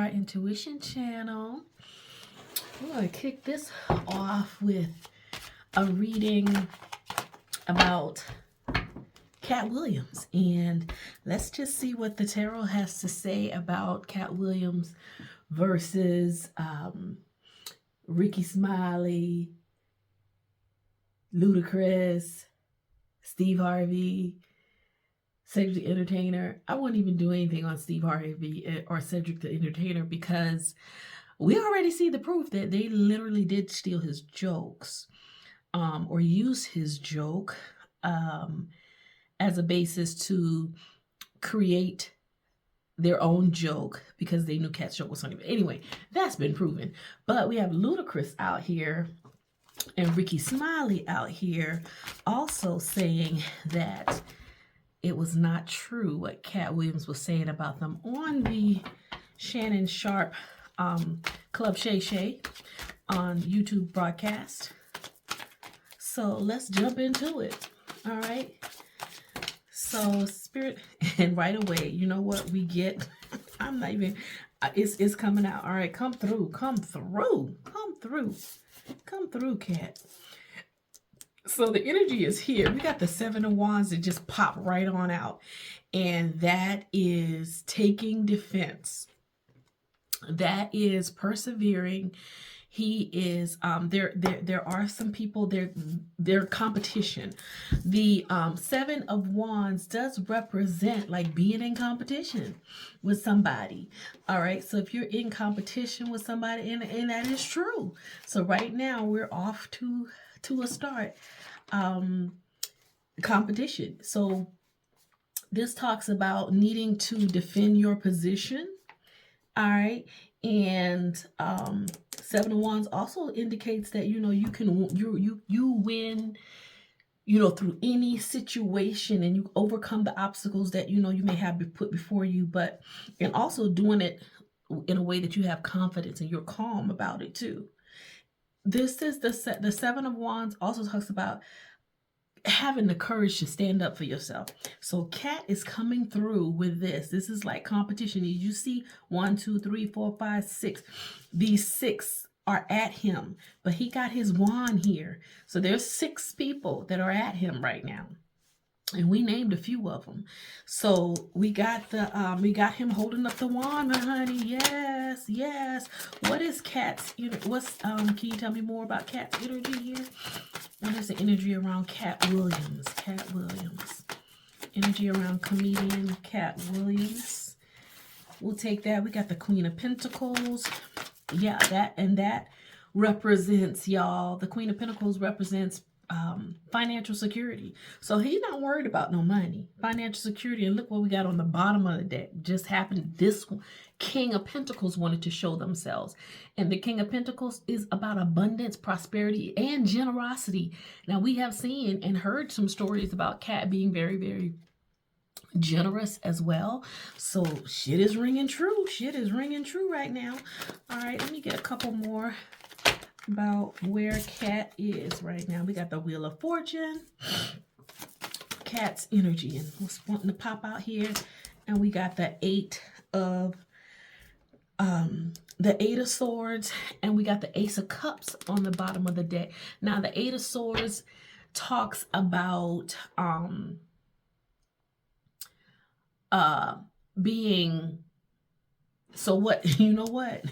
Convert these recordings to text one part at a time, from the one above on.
our intuition channel. We're going to kick this off with a reading about Katt Williams. And let's just see what the tarot has to say about Katt Williams versus Ricky Smiley, Ludacris, Steve Harvey, Cedric the Entertainer. I wouldn't even do anything on Steve Harvey or Cedric the Entertainer because we already see the proof that they literally did steal his jokes or use his joke as a basis to create their own joke because they knew Katt's joke was funny. But anyway, that's been proven. But we have Ludacris out here and Ricky Smiley out here also saying that it was not true what Katt Williams was saying about them on the Shannon Sharp Club Shay Shay on YouTube broadcast. So let's jump into it. All right. So Spirit, and right away, you know what we get? I'm not even, it's coming out. All right, come through, Katt. So the energy is here. We got the Seven of Wands that just pop right on out. And that is taking defense. That is persevering. He is, there are some people, they're competition. The Seven of Wands does represent like being in competition with somebody. All right. So if you're in competition with somebody, and that is true. So right now we're off to a start competition. So this talks about needing to defend your position. All right. And Seven of Wands also indicates that, you know, you win, you know, through any situation, and you overcome the obstacles that, you know, you may have put before you, but, and also doing it in a way that you have confidence and you're calm about it too. This is the Seven of Wands also talks about having the courage to stand up for yourself. So Katt is coming through with this. This is like competition. You see 1, 2, 3, 4, 5, 6. These 6 are at him, but he got his wand here. So there's 6 people that are at him right now. And we named a few of them. So we got the we got him holding up the wand, honey. Yes, yes. What is Katt's, you know, what's can you tell me more about Katt's energy here? What is the energy around Katt Williams? Katt Williams. Energy around comedian Katt Williams. We'll take that. We got the Queen of Pentacles. Yeah, that represents, y'all. The Queen of Pentacles represents financial security. So he's not worried about no money. Financial security. And look what we got on the bottom of the deck. Just happened. This King of Pentacles wanted to show themselves. And the King of Pentacles is about abundance, prosperity, and generosity. Now we have seen and heard some stories about Katt being very, very generous as well. So shit is ringing true. Shit is ringing true right now. All right, let me get a couple more about where Katt is right now. We got the Wheel of Fortune, Katt's energy, and what's wanting to pop out here. And we got the Eight of Swords, and we got the Ace of Cups on the bottom of the deck. Now the Eight of Swords talks about being, so what, you know what?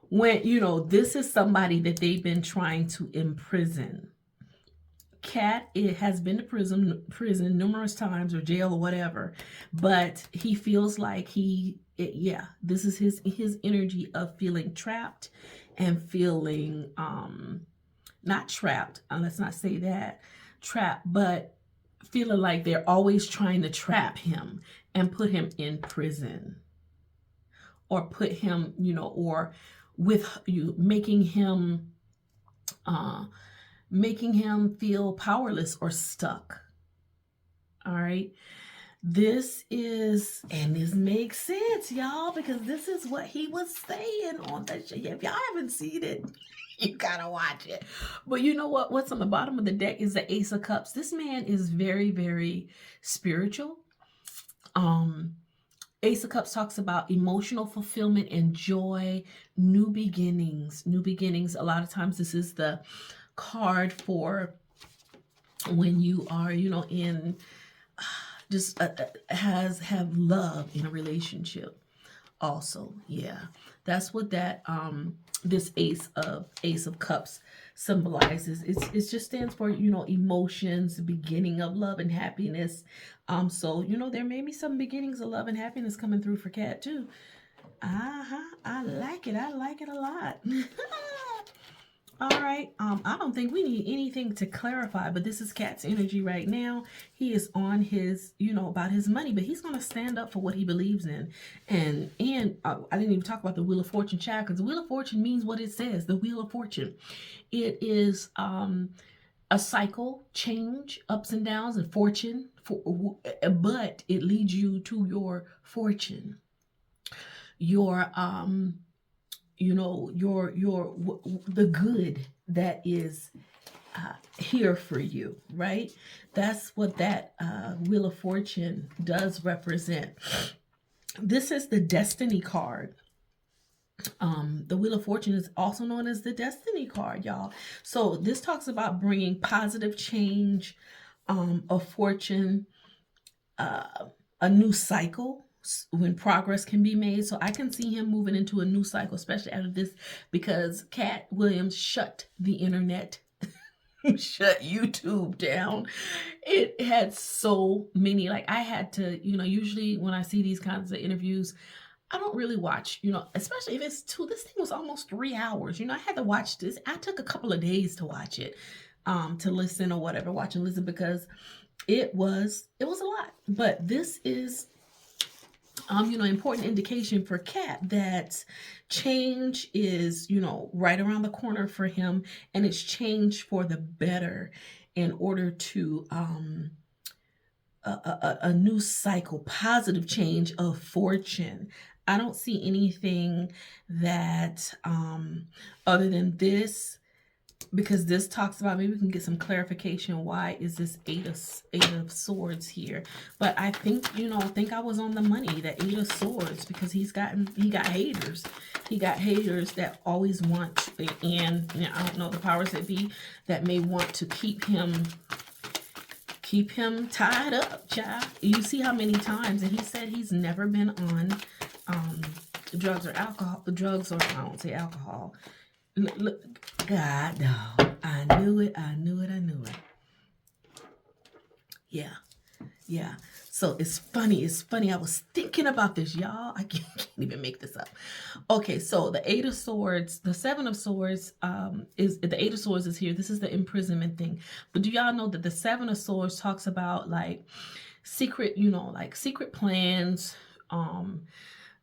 When, you know, this is somebody that they've been trying to imprison. Katt, it has been to prison numerous times, or jail or whatever, but he feels like this is his energy of feeling trapped and feeling not trapped, let's not say that, trapped, but feeling like they're always trying to trap him and put him in prison, or put him, you know, or with you, making him feel powerless or stuck. All right. This is, and this makes sense, y'all, because this is what he was saying on that show. If y'all haven't seen it, you gotta watch it. But you know what? What's on the bottom of the deck is the Ace of Cups. This man is very, very spiritual. Ace of Cups talks about emotional fulfillment and joy, new beginnings. New beginnings. A lot of times this is the card for when you are, in just have love in a relationship. Also, yeah, that's what that this Ace of Cups symbolizes. It just stands for emotions, the beginning of love and happiness. So there may be some beginnings of love and happiness coming through for Katt too. I like it. I like it a lot. All right. I don't think we need anything to clarify, but this is Katt's energy right now. He is on his, about his money, but he's going to stand up for what he believes in. And I didn't even talk about the Wheel of Fortune, child, because the Wheel of Fortune means what it says. The Wheel of Fortune. It is a cycle, change, ups and downs, and fortune. But it leads you to your fortune. Your the good that is here for you, right? That's what that Wheel of Fortune does represent. This is the Destiny card. The Wheel of Fortune is also known as the Destiny card, y'all. So this talks about bringing positive change, a fortune, a new cycle, when progress can be made. So I can see him moving into a new cycle, especially after this, because Katt Williams shut the internet, shut YouTube down. It had so many, like I had to, usually when I see these kinds of interviews, I don't really watch, especially if it's this thing was almost 3 hours. I had to watch this. I took a couple of days to watch it, to listen or whatever, watch and listen, because it was a lot. But this is important indication for Katt that change is, right around the corner for him, and it's change for the better in order to a new cycle, positive change of fortune. I don't see anything that other than this, because this talks about, maybe we can get some clarification. Why is this eight of swords here? But I think, think I was on the money, that 8 of swords, because he got haters. He got haters that always want, and I don't know, the powers that be that may want to keep him tied up, child. You see how many times, and he said he's never been on drugs or alcohol. Drugs, or I won't say alcohol. Look, God, no. I knew it. Yeah. So it's funny. I was thinking about this, y'all. I can't even make this up. Okay, so the 8 of swords, the 7 of swords is the 8 of swords is here. This is the imprisonment thing. But do y'all know that the 7 of swords talks about like secret, like secret plans,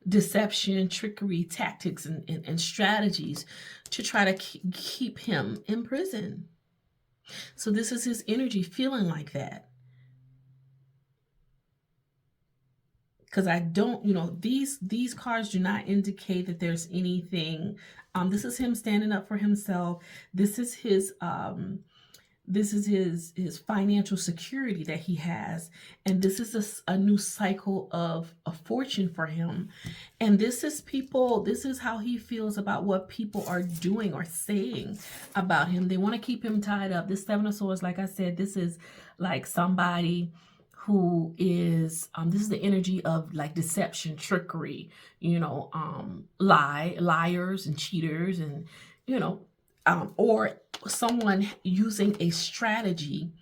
deception, trickery, tactics, and strategies to try to keep him in prison. So this is his energy feeling like that. Because I don't, these cards do not indicate that there's anything. This is him standing up for himself. This is his his financial security that he has, and this is a new cycle of a fortune for him. And this is how he feels about what people are doing or saying about him. They want to keep him tied up. This 7 of swords, like I said, this is like somebody who is this is the energy of like deception, trickery, liars and cheaters, and or someone using a strategy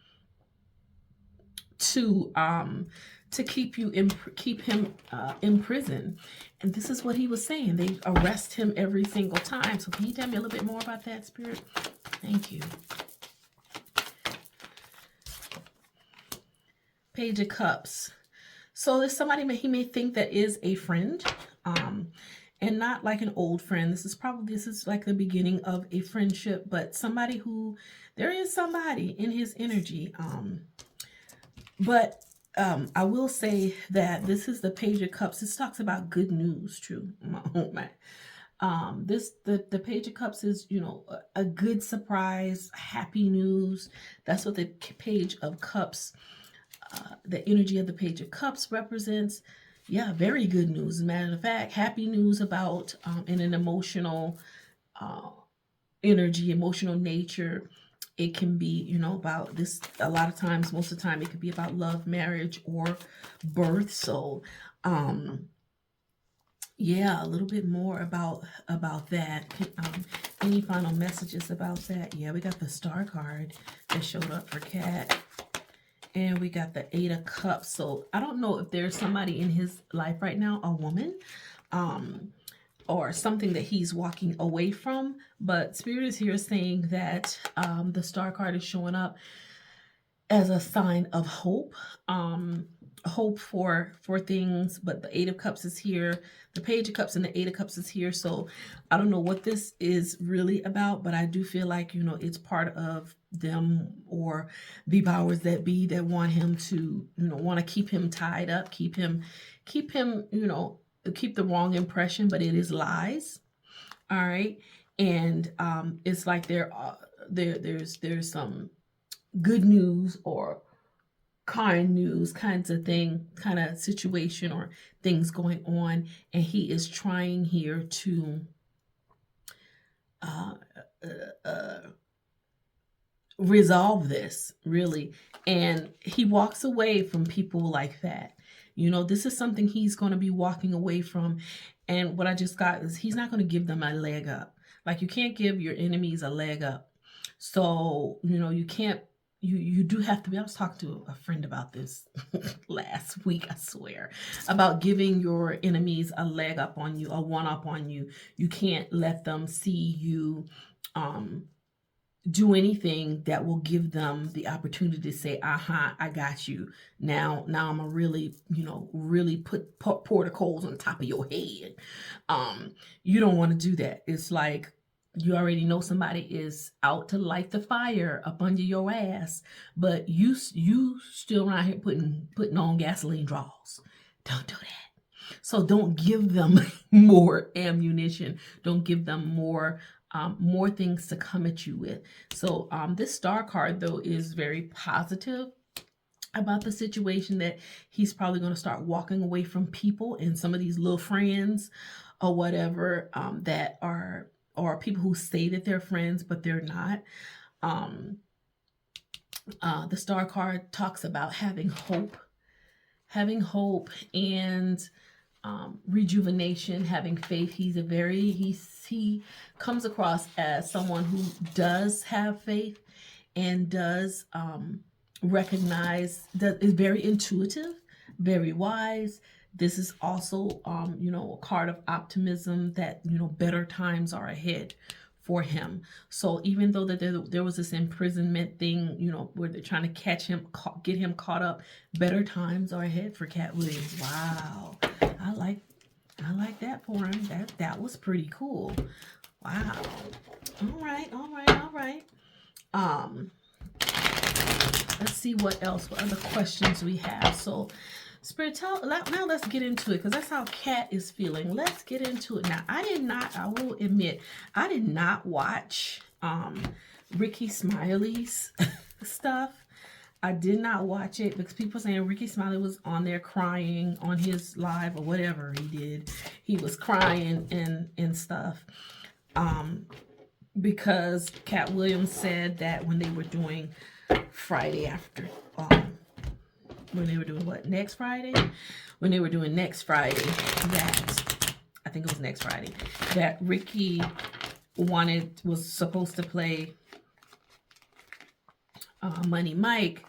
to keep him in prison. And this is what he was saying. They arrest him every single time. So can you tell me a little bit more about that, Spirit? Thank you. Page of Cups. So there's somebody he may think that is a friend, and not like an old friend. This is like the beginning of a friendship, but there is somebody in his energy. But I will say that this is the Page of Cups. This talks about good news, true. Oh my. The Page of Cups is, a good surprise, happy news. That's what the Page of Cups, the energy of the Page of Cups represents. Yeah, very good news. As a matter of fact, happy news about in an emotional uh, energy, emotional nature. It can be, about this. A lot of times, most of the time, it could be about love, marriage, or birth. So, um, yeah, a little bit more about that. Any final messages about that? Yeah, we got the star card that showed up for Kat, and we got the 8 of Cups. So I don't know if there's somebody in his life right now, a woman, um, or something that he's walking away from. But Spirit is here saying that the star card is showing up as a sign of hope, hope for things. But the 8 of Cups is here, the Page of Cups and the 8 of Cups is here. So I don't know what this is really about, but I do feel like, it's part of them, or the powers that be, that want him to, want to keep him tied up, keep him, keep the wrong impression, but it is lies. All right. And it's like there's some good news or kind news kinds of thing, kind of situation or things going on, and he is trying here to uh, resolve this, really. And he walks away from people like that. This is something he's going to be walking away from. And what I just got is he's not going to give them a leg up. Like, you can't give your enemies a leg up. So, you can't, you do have to be. I was talking to a friend about this last week, I swear, about giving your enemies a leg up on you, a one up on you. You can't let them see you do anything that will give them the opportunity to say, I got you. Now I'm gonna really, really pour the coals on top of your head. You don't want to do that. It's like, you already know somebody is out to light the fire up under your ass, but you still around here putting on gasoline draws. Don't do that. So don't give them more ammunition. Don't give them more things to come at you with. So this star card, though, is very positive about the situation, that he's probably going to start walking away from people and some of these little friends or whatever, that are, or people who say that they're friends, but they're not. The star card talks about having hope and rejuvenation, having faith. He comes across as someone who does have faith and does recognize, that is very intuitive, very wise. This is also a card of optimism, that better times are ahead for him. So even though that there was this imprisonment thing, where they're trying to catch him, get him caught up, better times are ahead for Katt Williams. Wow, I like that for him. That was pretty cool. Wow. All right. Let's see what other questions we have. So, Spirit, now let's get into it, because that's how Kat is feeling. Let's get into it now. I will admit, I did not watch Ricky Smiley's stuff. I did not watch it because people saying Ricky Smiley was on there crying on his live or whatever he did. He was crying and stuff. Because Katt Williams said that when they were doing Friday after, when they were doing what? Next Friday? When they were doing next Friday, I think it was next Friday, that Ricky was supposed to play Money Mike,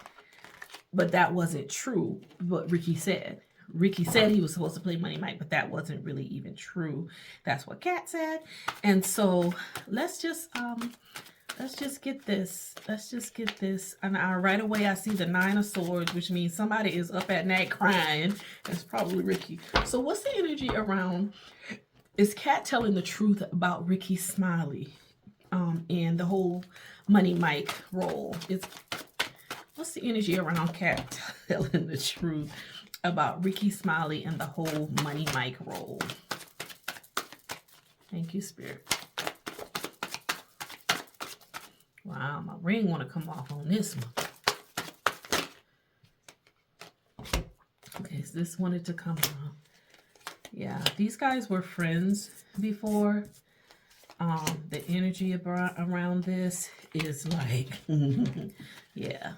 but that wasn't true, what Ricky said. Ricky said he was supposed to play Money Mike, but that wasn't really even true. That's what Kat said. And so let's just get this. And right away I see the 9 of Swords, which means somebody is up at night crying. It's probably Ricky. So what's the energy around? Is Kat telling the truth about Ricky Smiley and the whole Money Mike role? What's the energy around Kat telling the truth about Ricky Smiley and the whole Money Mike role? Thank you, Spirit. Wow, my ring want to come off on this one. Okay, so this wanted to come off. Yeah, these guys were friends before. The energy around this is like, yeah,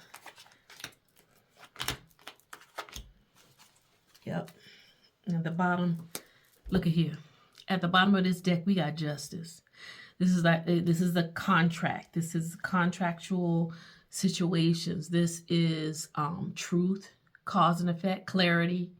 yep. And at the bottom, look at here. At the bottom of this deck, we got justice. This is the contract. This is contractual situations. This is truth, cause and effect, clarity.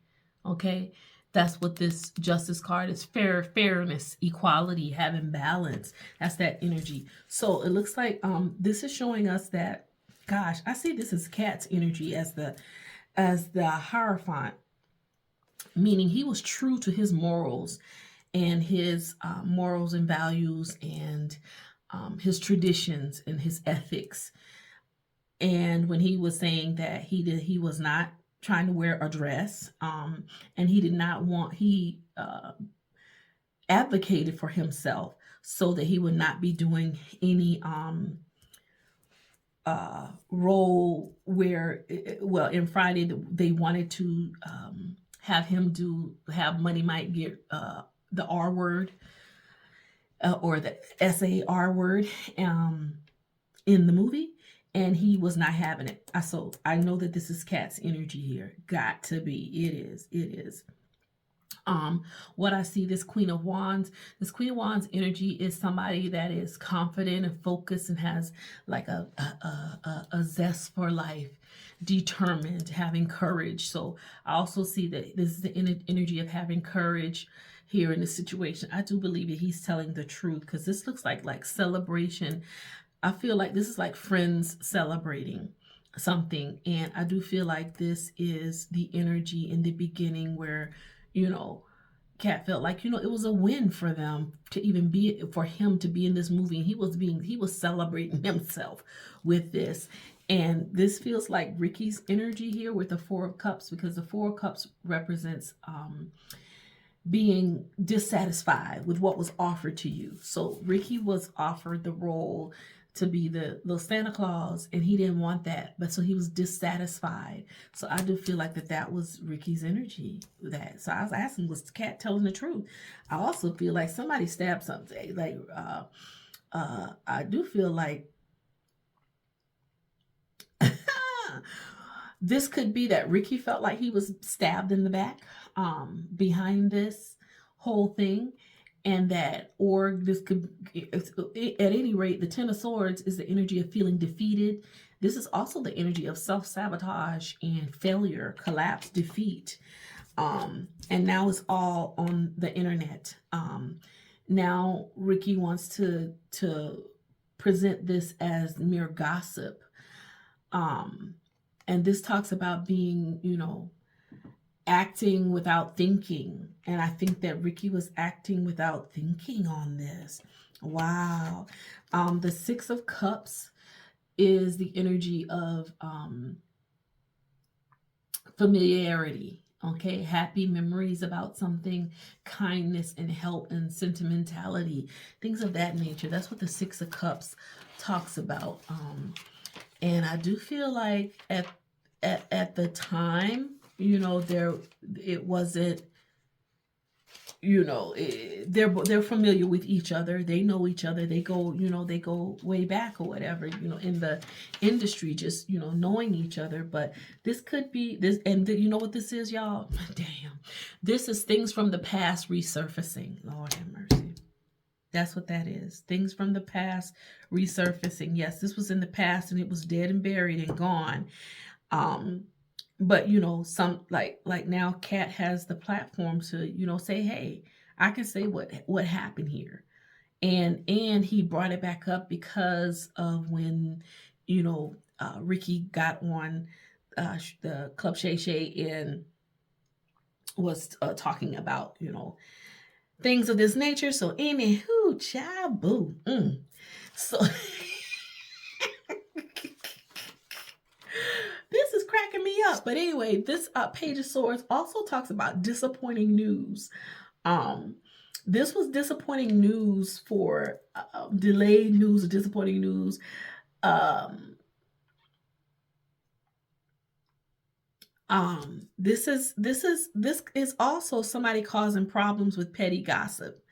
Okay, that's what this justice card is. Fairness, equality, having balance. That's that energy. So it looks like this is showing us that, gosh, I see this as Katt's energy as the Hierophant, meaning he was true to his morals and his morals and values and his traditions and his ethics. And when he was saying that he was not trying to wear a dress, and he did not want, he advocated for himself so that he would not be doing any role where, well, in Friday they wanted to have him have Money Mike get the R word or the SAR word in the movie, and he was not having it. So I know that this is Katt's energy here. Got to be. It is. What I see, this Queen of Wands energy is somebody that is confident and focused and has like a zest for life, determined, having courage. So I also see that this is the energy of having courage here in this situation. I do believe that he's telling the truth, because this looks like celebration. I feel like this is like friends celebrating something, and I do feel like this is the energy in the beginning where, Katt felt like, it was a win for them for him to be in this movie. And he was celebrating himself with this. And this feels like Ricky's energy here with the Four of Cups, because the Four of Cups represents being dissatisfied with what was offered to you. So Ricky was offered the role to be the little Santa Claus, and he didn't want that, but so he was dissatisfied. So I do feel like that was Ricky's energy. So I was asking, was Katt telling the truth? I also feel like somebody stabbed something. Like I do feel like this could be that Ricky felt like he was stabbed in the back behind this whole thing. And this could, at any rate, the Ten of Swords is the energy of feeling defeated. This is also the energy of self-sabotage and failure, collapse, defeat. And now it's all on the internet. Now Ricky wants to present this as mere gossip. And this talks about being, acting without thinking. And I think that Ricky was acting without thinking on this. Wow. The Six of Cups is the energy of familiarity. Okay, happy memories about something, kindness and help and sentimentality, things of that nature. That's what the Six of Cups talks about. And I do feel like at the time, it wasn't, they're familiar with each other. They know each other. They go way back or whatever, in the industry, just, knowing each other. But this could be this. And you know what this is, y'all? Damn. This is things from the past resurfacing. Lord have mercy. That's what that is. Things from the past resurfacing. Yes, this was in the past and it was dead and buried and gone. But some like now Katt has the platform to say, hey, I can say what happened here, and he brought it back up because of when Ricky got on the Club Shay Shay and was talking about things of this nature. So anywho, child, boo. So this is cracking me up. But anyway, this Page of Swords also talks about disappointing news. This was disappointing news for delayed news or disappointing news. This is also somebody causing problems with petty gossip.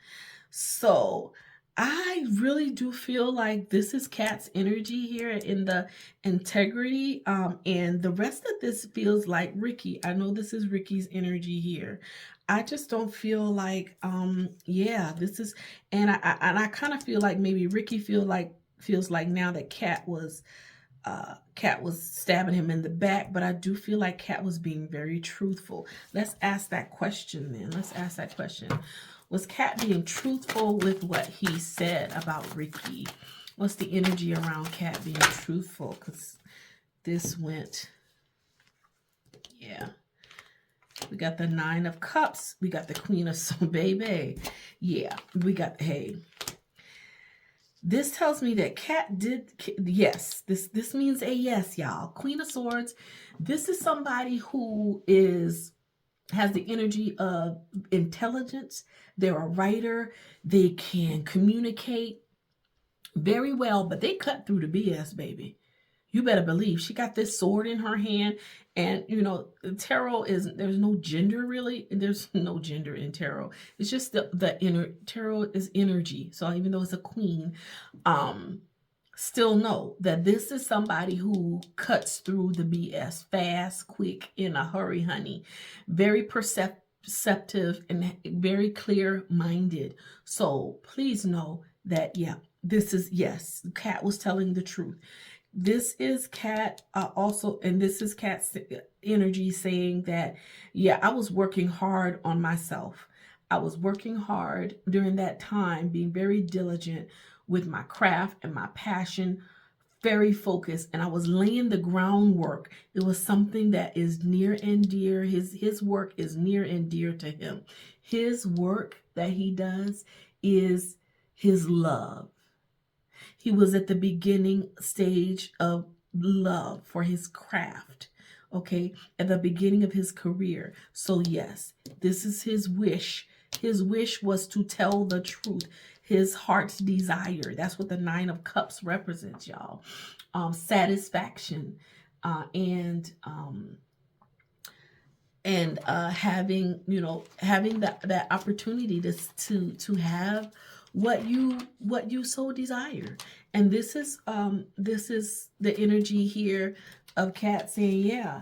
So I really do feel like this is Katt's energy here in the integrity. And the rest of this feels like Ricky. I know this is Ricky's energy here. I just don't feel like, yeah, this is, and I kind of feel like maybe Ricky feels like now that Katt was stabbing him in the back, but I do feel like Katt was being very truthful. Let's ask that question then. Let's ask that question. Was Katt being truthful with what he said about Ricky? What's the energy around Katt being truthful? Because this went, yeah. We got the 9 of Cups. We got the Queen of Swords, baby. Yeah, we got, hey. This tells me that Katt did, yes, this means a yes, y'all. Queen of Swords. This is somebody who has the energy of intelligence. They're a writer. They can communicate very well, but they cut through the BS, baby. You better believe she got this sword in her hand. And, you know, tarot there's no gender really. There's no gender in tarot. It's just the inner, tarot is energy. So even though it's a queen, still know that this is somebody who cuts through the BS fast, quick, in a hurry, honey. Very perceptive and very clear-minded. So please know that, yeah, this is, yes, Katt was telling the truth. This is Katt also, and this is Katt's energy saying that, yeah, I was working hard on myself. I was working hard during that time, being very diligent with my craft and my passion, very focused, and I was laying the groundwork. It was something that is near and dear. His work is near and dear to him. His work that he does is his love. He was at the beginning stage of love for his craft, okay, at the beginning of his career. So yes, this is his wish. His wish was to tell the truth, his heart's desire. That's what the 9 of Cups represents, y'all. Satisfaction and having, you know, having that opportunity to have what you so desire. And this is the energy here of Katt saying, yeah,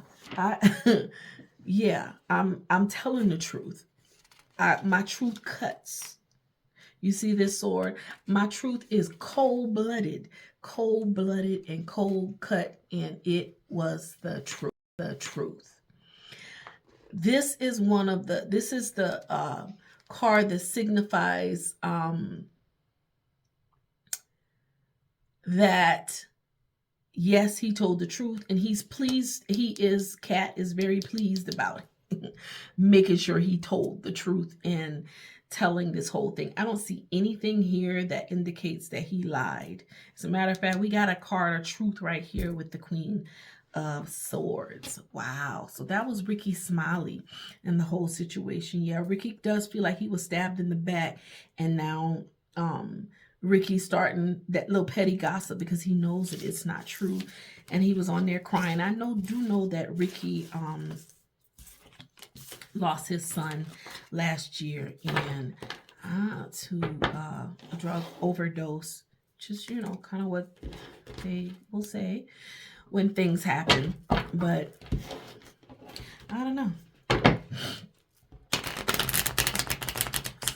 yeah, I'm telling the truth. My truth cuts. You see this sword? My truth is cold-blooded and cold cut, and it was the truth. This is the card that signifies that yes, he told the truth, and he's pleased. Katt is very pleased about it, making sure he told the truth and telling this whole thing. I don't see anything here that indicates that he lied. As a matter of fact, we got a card of truth right here with the Queen of Swords. Wow. So that was Ricky Smiley and the whole situation. Yeah, Ricky does feel like he was stabbed in the back, and now Ricky's starting that little petty gossip because he knows that it's not true, and he was on there crying. I do know that Ricky lost his son last year and to a drug overdose. Just, you know, kind of what they will say when things happen, but I don't know.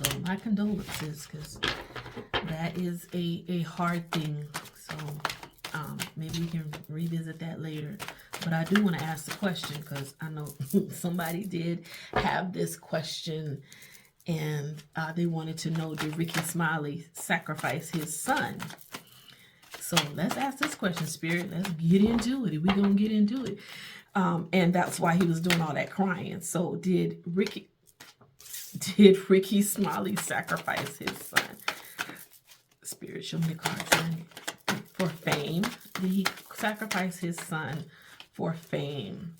So my condolences, because that is a hard thing. So maybe we can revisit that later. But I do want to ask the question, because I know somebody did have this question, and they wanted to know, did Ricky Smiley sacrifice his son? So let's ask this question, Spirit. Let's get into it. We're going to get into it. And that's why he was doing all that crying. So did Ricky Smiley sacrifice his son? Spirit, show me the cards. For fame. Did he sacrifice his son for fame?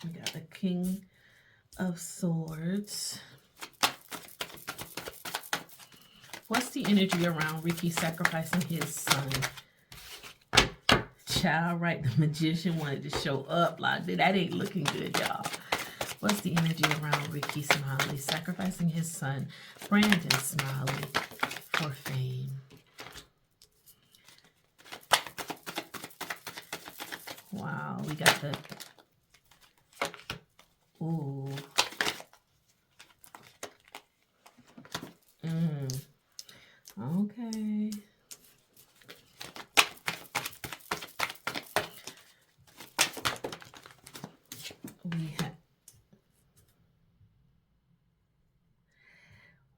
We got the King of Swords. What's the energy around Ricky sacrificing his son? Child, right? The magician wanted to show up. Like, that ain't looking good, y'all. What's the energy around Ricky Smiley sacrificing his son, Brandon Smiley, for fame? Wow, we got the... Ooh. Okay. We have...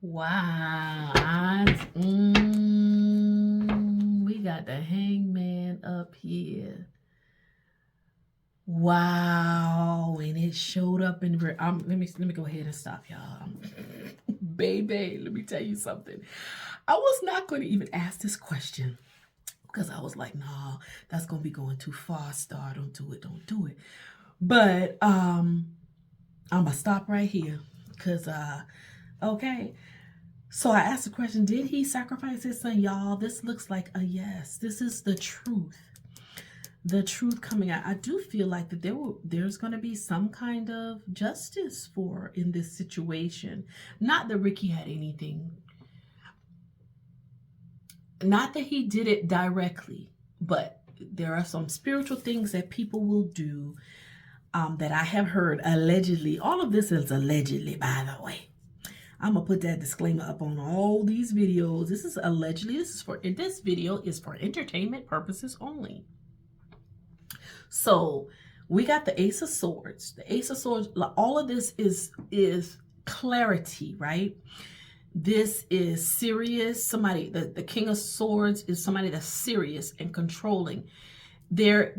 Wow. We got the hangman up here. Wow. And it showed up in... let me go ahead and stop, y'all. Baby, let me tell you something. I was not going to even ask this question because I was like, nah, that's going to be going too far. Star, don't do it. Don't do it. But I'm going to stop right here because, okay. So I asked the question, did he sacrifice his son? Y'all, this looks like a yes. This is the truth. The truth coming out. I do feel like that there's going to be some kind of justice in this situation. Not that Ricky had anything. Not that he did it directly, but there are some spiritual things that people will do that I have heard allegedly. All of this is allegedly, by the way. I'm going to put that disclaimer up on all these videos. This is allegedly. This video is for entertainment purposes only. So we got the Ace of Swords. The Ace of Swords, all of this is clarity, right? This is serious. Somebody, the King of Swords is somebody that's serious and controlling. They're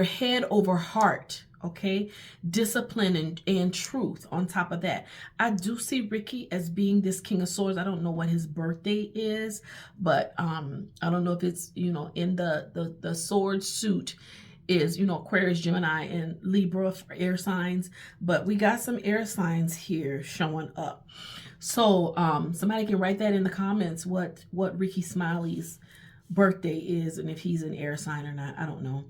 head over heart, okay? Discipline and truth on top of that. I do see Ricky as being this King of Swords. I don't know what his birthday is, but I don't know if it's, in the sword suit is, Aquarius, Gemini, and Libra for air signs. But we got some air signs here showing up. So somebody can write that in the comments what Ricky Smiley's birthday is and if he's an air sign or not. I don't know.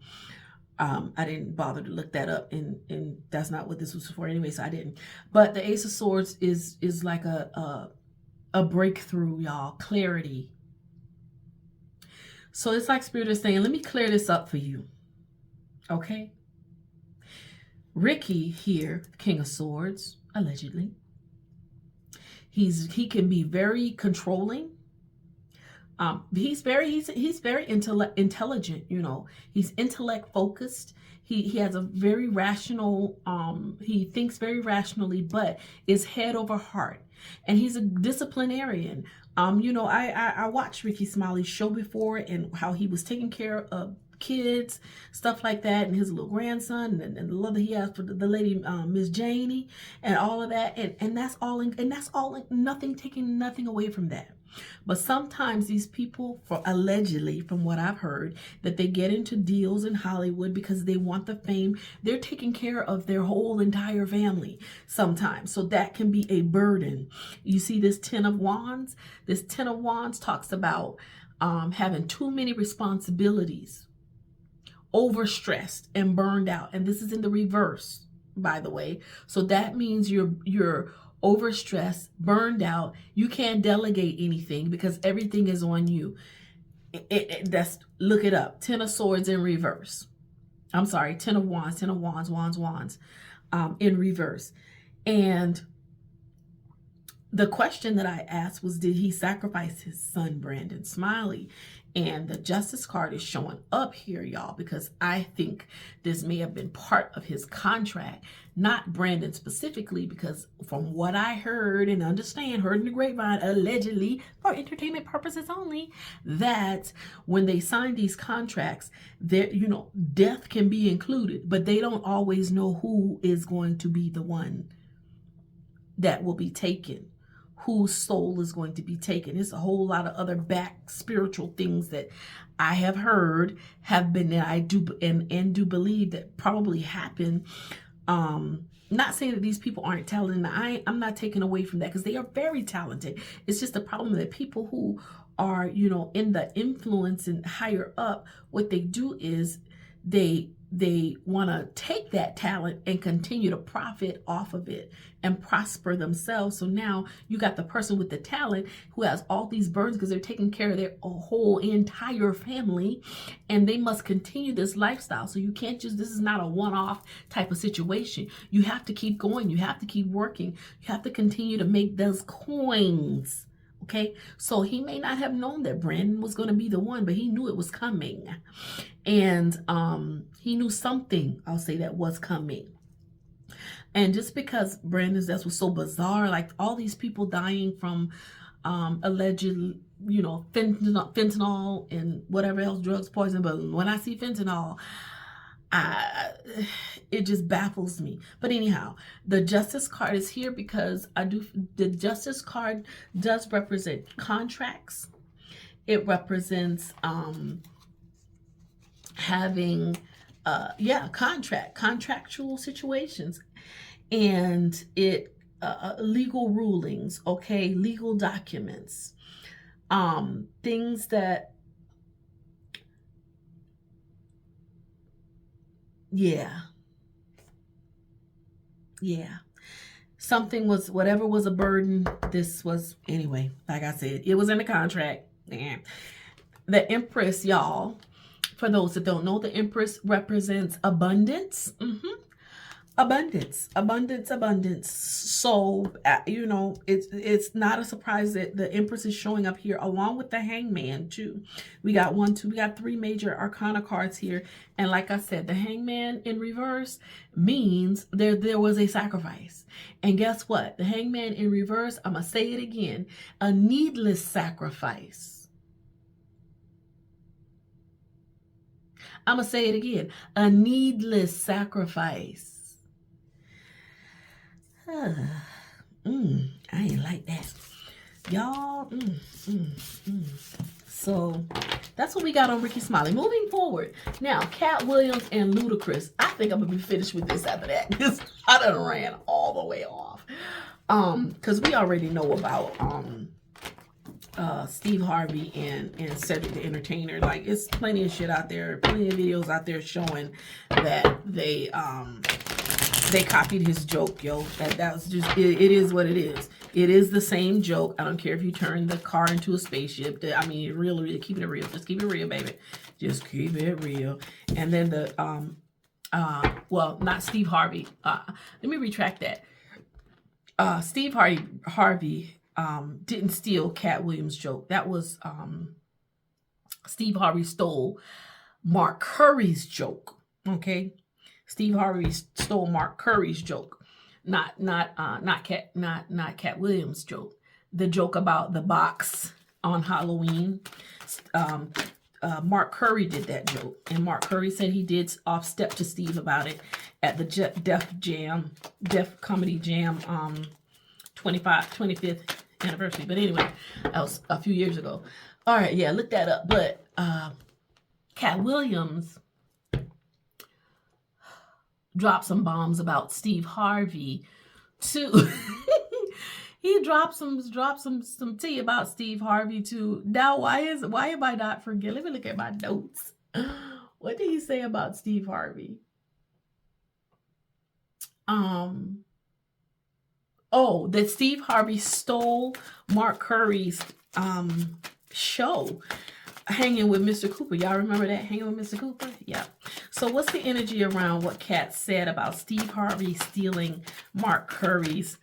I didn't bother to look that up, and that's not what this was for anyway, so I didn't. But the Ace of Swords is like a breakthrough, y'all. Clarity. So it's like Spirit is saying, let me clear this up for you. Okay? Ricky here, King of Swords, allegedly. He can be very controlling. He's very intelligent, He's intellect focused. He has a very rational, he thinks very rationally, but is head over heart. And he's a disciplinarian. I watched Ricky Smiley's show before and how he was taking care of kids, stuff like that, and his little grandson, and the love that he has for the lady, Miss Janie, and all of that, and that's all, nothing, taking nothing away from that. But sometimes these people, allegedly, from what I've heard, that they get into deals in Hollywood because they want the fame. They're taking care of their whole entire family sometimes. So that can be a burden. You see this Ten of Wands? This Ten of Wands talks about having too many responsibilities, overstressed and burned out. And this is in the reverse, by the way. So that means you're overstressed, burned out. You can't delegate anything because everything is on you. Look it up. Ten of Swords in reverse. I'm sorry, Ten of Wands, Wands, in reverse. And the question that I asked was, did he sacrifice his son, Brandon Smiley? And the Justice card is showing up here, y'all, because I think this may have been part of his contract, not Brandon specifically, because from what I heard and understand, heard in the grapevine, allegedly, for entertainment purposes only, that when they sign these contracts, death can be included, but they don't always know who is going to be the one that will be taken, whose soul is going to be taken. There's a whole lot of other back spiritual things that I have heard have been, and I do and do believe that probably happen. Not saying that these people aren't talented. I'm not taking away from that, because they are very talented. It's just the problem that people who are, in the influence and higher up, what they do is they want to take that talent and continue to profit off of it and prosper themselves. So now you got the person with the talent who has all these burdens because they're taking care of their whole entire family, and they must continue this lifestyle. So you can't just, this is not a one-off type of situation. You have to keep going. You have to keep working. You have to continue to make those coins. Okay, so he may not have known that Brandon was going to be the one, but he knew it was coming. And he knew something, I'll say, that was coming. And just because Brandon's death was so bizarre, like all these people dying from alleged, you know, fentanyl and whatever else, drugs, poison. But when I see fentanyl, it just baffles me. But anyhow, the justice card is here because the justice card does represent contracts. It represents having contractual situations, and it legal rulings, okay, legal documents, things that yeah, something was, whatever was a burden, this was, anyway, like I said, it was in the contract. The Empress, y'all, for those that don't know, the Empress represents abundance. Abundance. So, you know, it's not a surprise that the Empress is showing up here along with the Hangman too. We got we got 3 major arcana cards here. And like I said, the Hangman in reverse means there was a sacrifice. And guess what? The Hangman in reverse, I'm going to say it again, a needless sacrifice. I'm going to say it again, a needless sacrifice. I ain't like that, y'all. So that's what we got on Ricky Smiley. Moving forward now, Katt Williams and Ludacris. I think I'm gonna be finished with this after that because I done ran all the way off. Because we already know about Steve Harvey and Cedric the Entertainer. Like, it's plenty of shit out there, plenty of videos out there showing that they copied his joke, yo. That was just, it is what it is. It is the same joke. I don't care if you turn the car into a spaceship. I mean, really, keep it real. Just keep it real, baby. Just keep it real. And then the, well, not Steve Harvey. Let me retract that. Steve Harvey didn't steal Katt Williams' joke. That was, Steve Harvey stole Mark Curry's joke. Okay. Steve Harvey stole Mark Curry's joke, not Katt Williams' joke. The joke about the box on Halloween. Mark Curry did that joke, and Mark Curry said he did off step to Steve about it at the Def Comedy Jam 25th anniversary. But anyway, that was a few years ago. All right, yeah, look that up. But Katt Williams dropped some bombs about Steve Harvey too. He dropped some tea about Steve Harvey too. Now, why am I not forgetting? Let me look at my notes. What did he say about Steve Harvey? Oh, that Steve Harvey stole Mark Curry's show, Hanging with Mr. Cooper. Y'all remember that? Hanging with Mr. Cooper? Yeah. So what's the energy around what Katt said about Steve Harvey stealing Mark Curry's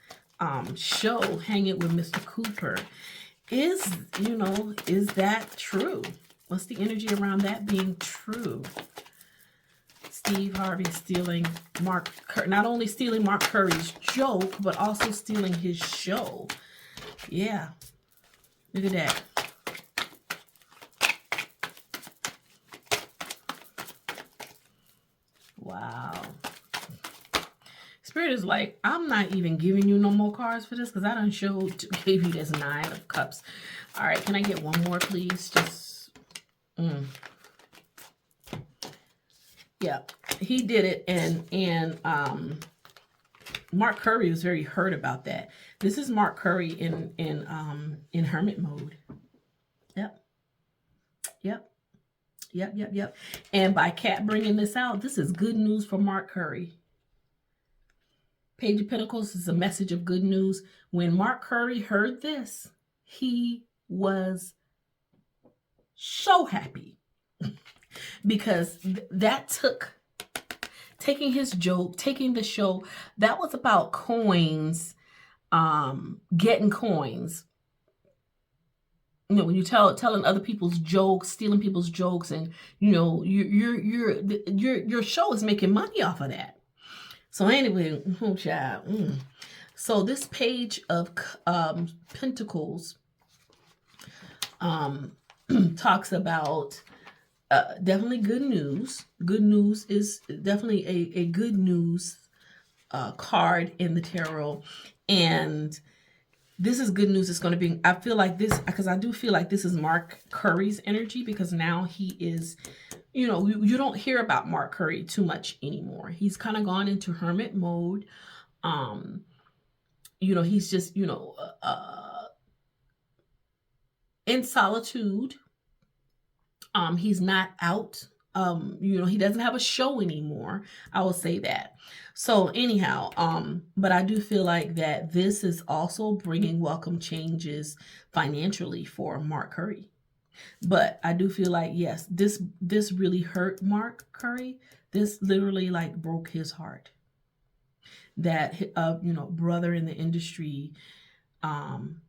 show, Hanging with Mr. Cooper? Is that true? What's the energy around that being true? Steve Harvey stealing not only stealing Mark Curry's joke, but also stealing his show. Yeah. Look at that. Wow. Spirit is like, I'm not even giving you no more cards for this because I done gave you this 9 of Cups. All right, can I get one more, please? Just, yeah, he did it, and Mark Curry was very hurt about that. This is Mark Curry in hermit mode. Yep. Yep. And by Katt bringing this out, this is good news for Mark Curry. Page of Pentacles is a message of good news. When Mark Curry heard this, he was so happy because that taking his joke, taking the show, that was about coins, getting coins. You know, when you telling other people's jokes, stealing people's jokes, and you know your show is making money off of that. So anyway, child. So this page of Pentacles talks about definitely good news. Good news is definitely a good news card in the tarot, and this is good news. It's going to be, I feel like this, because I do feel like this is Mark Curry's energy, because now he is, you know, you don't hear about Mark Curry too much anymore. He's kind of gone into hermit mode. You know, he's just, you know, in solitude. He's not out. You know, he doesn't have a show anymore. I will say that. So anyhow, but I do feel like that this is also bringing welcome changes financially for Mark Curry. But I do feel like, yes, this really hurt Mark Curry. This literally like broke his heart. That, you know, brother in the industry, and,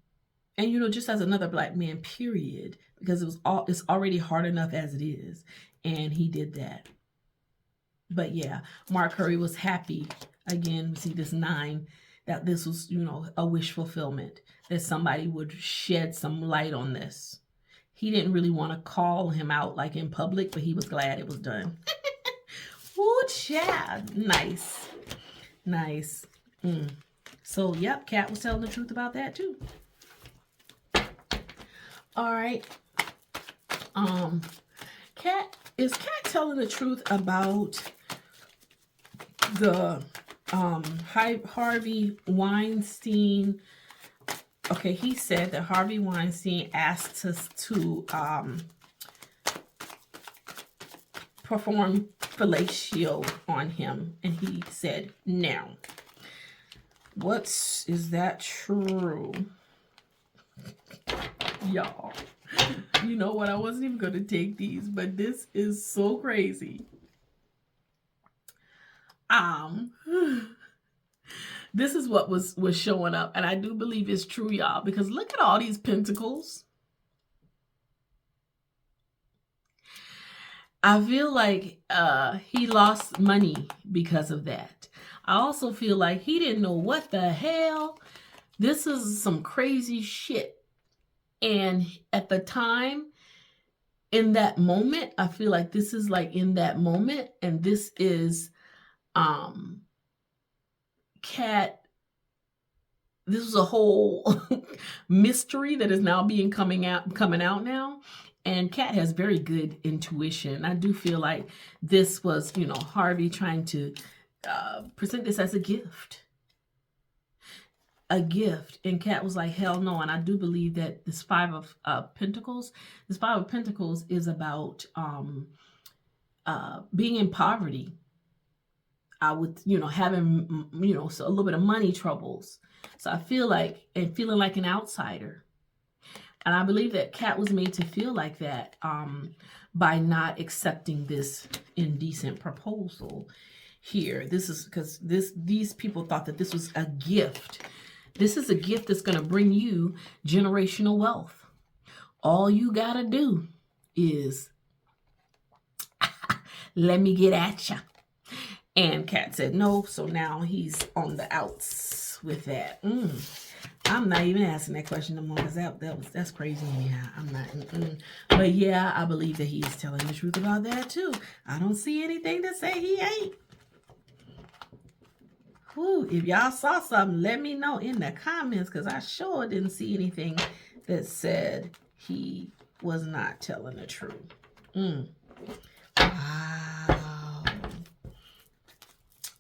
you know, just as another black man, period, because it's already hard enough as it is. And he did that. But yeah, Mark Curry was happy. Again, we see this 9, that this was, you know, a wish fulfillment, that somebody would shed some light on this. He didn't really want to call him out like in public, but he was glad it was done. Ooh, child. Nice. Nice. So, yep, Katt was telling the truth about that too. All right. Is Katt telling the truth about the Harvey Weinstein? Okay, he said that Harvey Weinstein asked us to perform fellatio on him, and he said no. Is that true? Y'all, you know what? I wasn't even going to take these, but this is so crazy. This is what was showing up, and I do believe it's true, y'all, because look at all these pentacles. I feel like he lost money because of that. I also feel like he didn't know what the hell. This is some crazy shit. And at the time, in that moment, I feel like this is like in that moment, and this is Katt. This was a whole mystery that is now coming out now. And Katt has very good intuition. I do feel like this was, you know, Harvey trying to present this as a gift. And Katt was like, hell no. And I do believe that this 5 of Pentacles, is about being in poverty. I would, you know, having, you know, a little bit of money troubles. So I feel like, and feeling like an outsider. And I believe that Katt was made to feel like that by not accepting this indecent proposal here. This is because these people thought that this was a gift. This is a gift that's going to bring you generational wealth. All you got to do is let me get at you. And Katt said no, so now he's on the outs with that. I'm not even asking that question no more, because that's crazy anyhow. I'm not. But yeah, I believe that he's telling the truth about that too. I don't see anything to say he ain't. Whew, if y'all saw something, let me know in the comments, because I sure didn't see anything that said he was not telling the truth. Wow.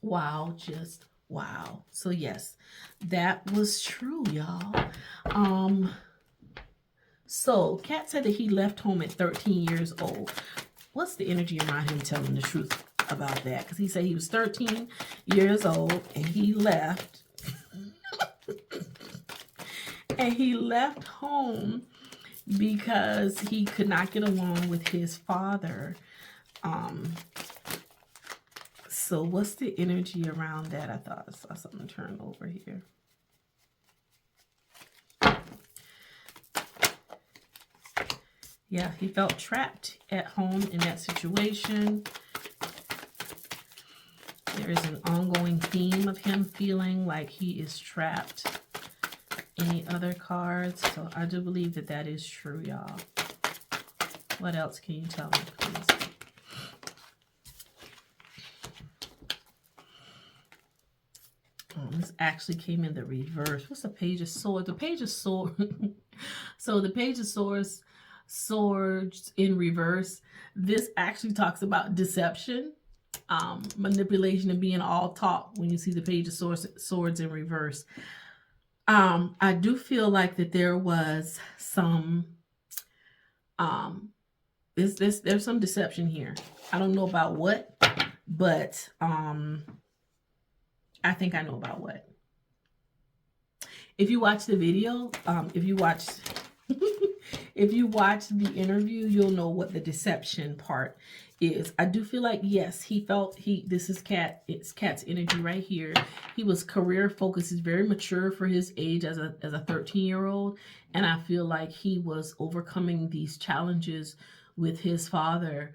Wow, just wow. So yes, that was true, y'all. So Katt said that he left home at 13 years old. What's the energy around him telling the truth about that? Because he said he was 13 years old and he left. And he left home because he could not get along with his father. So what's the energy around that? I thought I saw something turn over here. Yeah, he felt trapped at home in that situation. There is an ongoing theme of him feeling like he is trapped. Any other cards? So I do believe that that is true, y'all. What else can you tell me, please? Oh, this actually came in the reverse. What's the Page of Swords? The Page of Swords. So the Page of Swords in reverse. This actually talks about deception, manipulation, and being all talk when you see the Page of Swords in reverse. I do feel like that there was some there's some deception here. I don't know about what, but I think I know about what. If you watch the video, if you watch the interview, you'll know what the deception part is. I do feel like, yes, he felt this is Katt, it's Katt's energy right here. He was career focused. He's very mature for his age as a 13-year-old. And I feel like he was overcoming these challenges with his father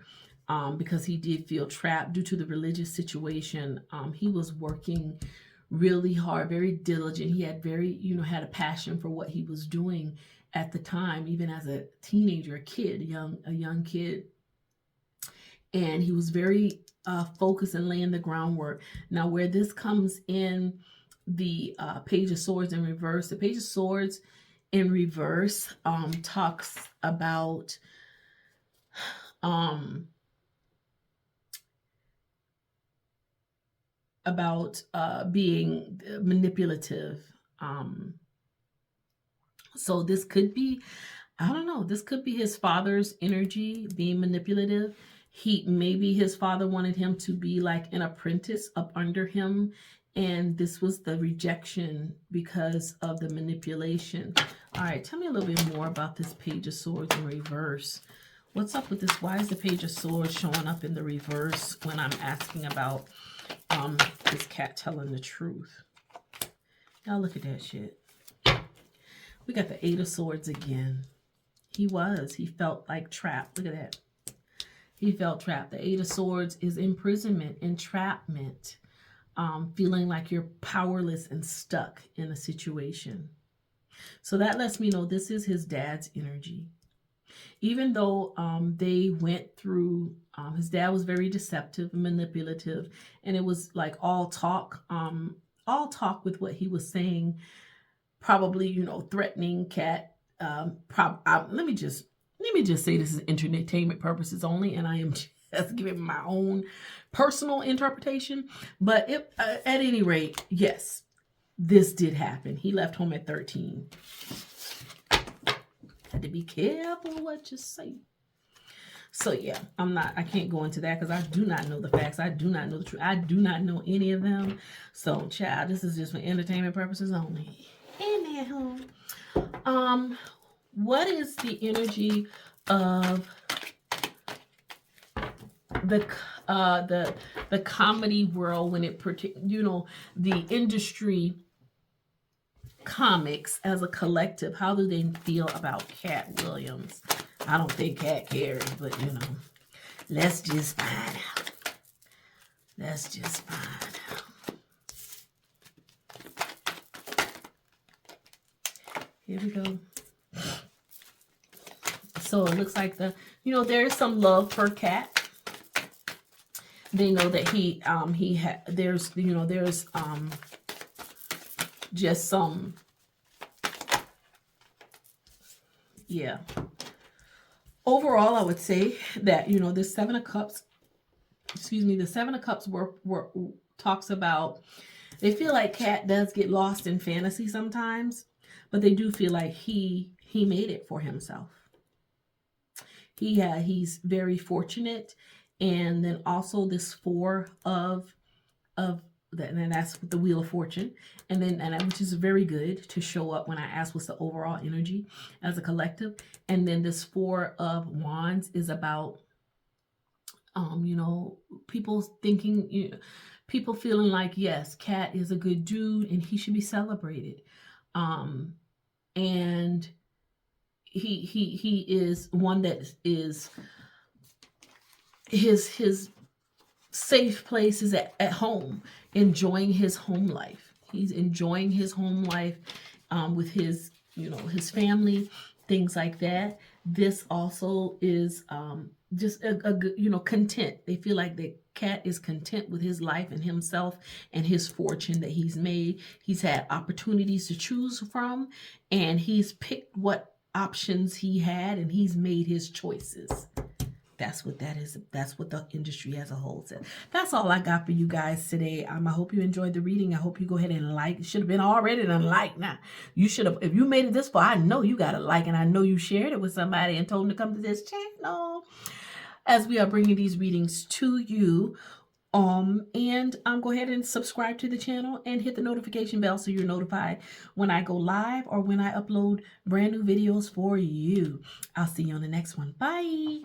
because he did feel trapped due to the religious situation. He was working really hard, very diligent. He had had a passion for what he was doing at the time, even as a teenager, a young kid. And he was very focused and laying the groundwork. Now, where this comes in the Page of Swords in reverse, the Page of Swords in reverse talks about being manipulative. So this could be, I don't know, this could be his father's energy being manipulative. Maybe his father wanted him to be like an apprentice up under him, and this was the rejection because of the manipulation. All right, tell me a little bit more about this Page of Swords in reverse. What's up with this? Why is the Page of Swords showing up in the reverse when I'm asking about this Katt telling the truth? Y'all look at that shit. We got the Eight of Swords again. He felt like trapped. Look at that. He felt trapped. The Eight of Swords is imprisonment, entrapment, feeling like you're powerless and stuck in a situation. So that lets me know this is his dad's energy. Even though they went through, his dad was very deceptive and manipulative, and it was like all talk with what he was saying, probably, threatening Katt. Let me just say this is entertainment purposes only, and I am just giving my own personal interpretation. But at any rate, yes, this did happen. He left home at 13. Had to be careful what you say. So yeah, I can't go into that because I do not know the facts. I do not know the truth. I do not know any of them. So child, this is just for entertainment purposes only. Anyhow, what is the energy of the comedy world when it the industry, comics as a collective? How do they feel about Katt Williams? I don't think Katt cares, but let's just find out. Let's just find out. Here we go. So it looks like there's some love for Katt. They know that there's just some, yeah. Overall, I would say that, the Seven of Cups, the Seven of Cups talks about, they feel like Katt does get lost in fantasy sometimes, but they do feel like he made it for himself. he's very fortunate. And then also this four of and that's the Wheel of Fortune, and then which is very good to show up when I ask what's the overall energy as a collective. And then this Four of Wands is about people thinking, people feeling like, yes, Katt is a good dude and he should be celebrated. And he is one that is his safe place is at home, enjoying his home life. He's enjoying his home life with his his family, things like that. This also is just a good, content. They feel like the Katt is content with his life and himself and his fortune that he's made. He's had opportunities to choose from, and he's picked what options he had, and he's made his choices. That's what that is. That's what the industry as a whole says. That's all I got for you guys today. I hope you enjoyed the reading. I hope you go ahead and like. It should have been already done like. Now, you should have, if you made it this far, I know you got a like, and I know you shared it with somebody and told them to come to this channel as we are bringing these readings to you. And go ahead and subscribe to the channel and hit the notification bell so you're notified when I go live or when I upload brand new videos for you. I'll see you on the next one. Bye.